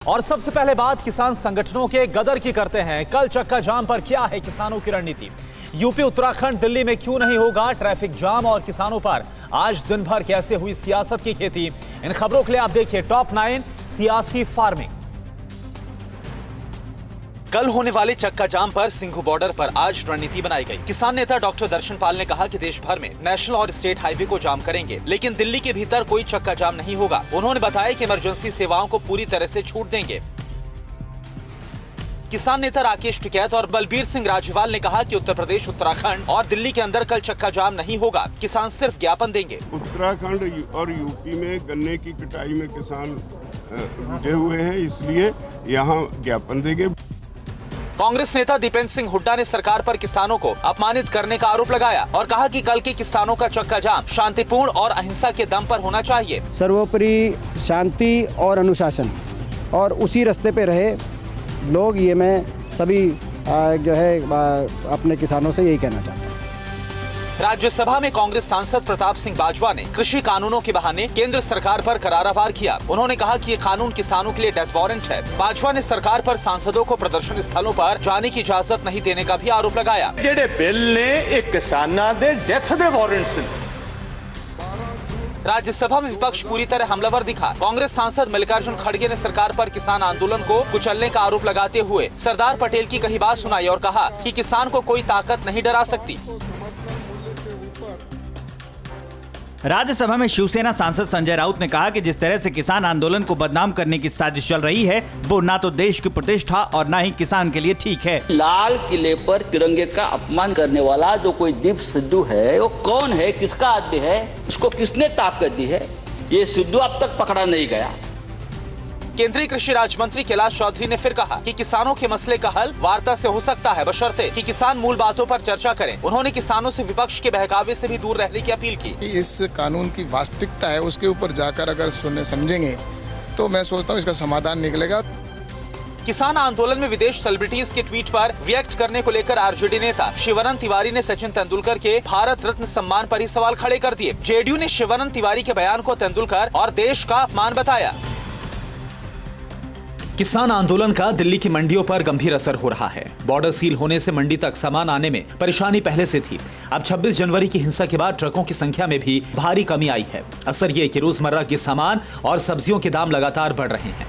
और सबसे पहले बात किसान संगठनों के गदर की करते हैं। कल चक्का जाम पर क्या है किसानों की रणनीति? यूपी, उत्तराखंड, दिल्ली में क्यों नहीं होगा ट्रैफिक जाम और किसानों पर आज दिन भर कैसे हुई सियासत की खेती? इन खबरों के लिए आप देखिए टॉप 9 सियासी फार्मिंग। कल होने वाले चक्का जाम पर सिंघू बॉर्डर पर आज रणनीति बनाई गई। किसान नेता डॉक्टर दर्शन पाल ने कहा कि देश भर में नेशनल और स्टेट हाईवे को जाम करेंगे, लेकिन दिल्ली के भीतर कोई चक्का जाम नहीं होगा। उन्होंने बताया कि इमरजेंसी सेवाओं को पूरी तरह से छूट देंगे। किसान नेता राकेश टिकैत और बलबीर सिंह राजेवाल ने कहा कि उत्तर प्रदेश, उत्तराखंड और दिल्ली के अंदर कल चक्का जाम नहीं होगा, किसान सिर्फ ज्ञापन देंगे। उत्तराखंड और यूपी में गन्ने की कटाई में किसान रुझे हुए हैं, इसलिए यहाँ ज्ञापन देंगे। कांग्रेस नेता दीपेंद्र सिंह हुड्डा ने सरकार पर किसानों को अपमानित करने का आरोप लगाया और कहा कि कल के किसानों का चक्का जाम शांतिपूर्ण और अहिंसा के दम पर होना चाहिए। सर्वोपरि शांति और अनुशासन और उसी रास्ते पे रहे लोग, ये मैं सभी जो है अपने किसानों से यही कहना चाहता हूँ। राज्यसभा में कांग्रेस सांसद प्रताप सिंह बाजवा ने कृषि कानूनों के बहाने केंद्र सरकार पर करारा वार किया। उन्होंने कहा कि ये कानून किसानों के लिए डेथ वारंट है। बाजवा ने सरकार पर सांसदों को प्रदर्शन स्थलों पर जाने की इजाजत नहीं देने का भी आरोप लगाया। जेडे बिल ने एक किसानां दे डेथ दे वारंट्स ने। राज्यसभा में विपक्ष पूरी तरह हमलावर दिखा। कांग्रेस सांसद मल्लिकार्जुन खड़गे ने सरकार पर किसान आंदोलन को कुचलने का आरोप लगाते हुए सरदार पटेल की कही बात सुनाई और कहा कि किसान को कोई ताकत नहीं डरा सकती। राज्यसभा में शिवसेना सांसद संजय राउत ने कहा कि जिस तरह से किसान आंदोलन को बदनाम करने की साजिश चल रही है, वो ना तो देश की प्रतिष्ठा और ना ही किसान के लिए ठीक है। लाल किले पर तिरंगे का अपमान करने वाला जो कोई दीप सिद्धू है, वो कौन है, किसका आदमी है, उसको किसने ताकत दी है? ये सिद्धू अब तक पकड़ा नहीं गया। केंद्रीय कृषि राज्य मंत्री कैलाश चौधरी ने फिर कहा कि किसानों के मसले का हल वार्ता से हो सकता है, बशर्ते कि किसान मूल बातों पर चर्चा करें। उन्होंने किसानों से विपक्ष के बहकावे से भी दूर रहने की अपील की। इस कानून की वास्तविकता है, उसके ऊपर जाकर अगर समझेंगे तो मैं सोचता हूँ इसका समाधान निकलेगा। किसान आंदोलन में विदेश सेलिब्रिटीज के ट्वीट पर रिएक्ट करने को लेकर आरजेडी नेता शिवानंद तिवारी ने सचिन तेंदुलकर के भारत रत्न सम्मान पर ही सवाल खड़े कर दिए। जेडीयू ने शिवानंद तिवारी के बयान को तेंदुलकर और देश का अपमान बताया। किसान आंदोलन का दिल्ली की मंडियों पर गंभीर असर हो रहा है। बॉर्डर सील होने से मंडी तक सामान आने में परेशानी पहले से थी। अब 26 जनवरी की हिंसा के बाद ट्रकों की संख्या में भी भारी कमी आई है। असर ये कि रोजमर्रा के सामान और सब्जियों के दाम लगातार बढ़ रहे हैं।